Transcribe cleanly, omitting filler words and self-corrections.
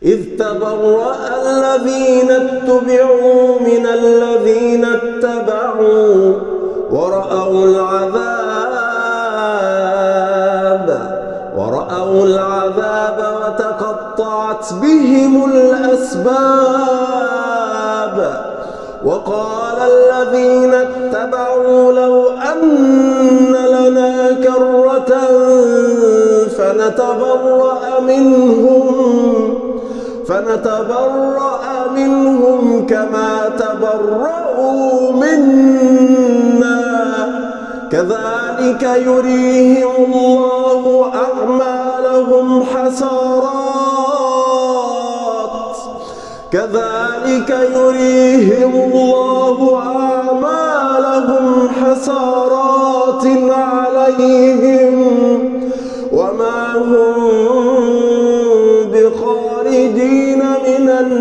إذ تبرأ الذين اتبعوا من الذين اتبعوا ورأوا العذاب وتقطعت بهم الأسباب. وقال الذين اتبعوا لو أن لنا كرة فنتبرأ منهم كما تبرؤوا منا كذلك يريهم الله أعمالهم حسرات عليهم وما هم بخارجين من النار.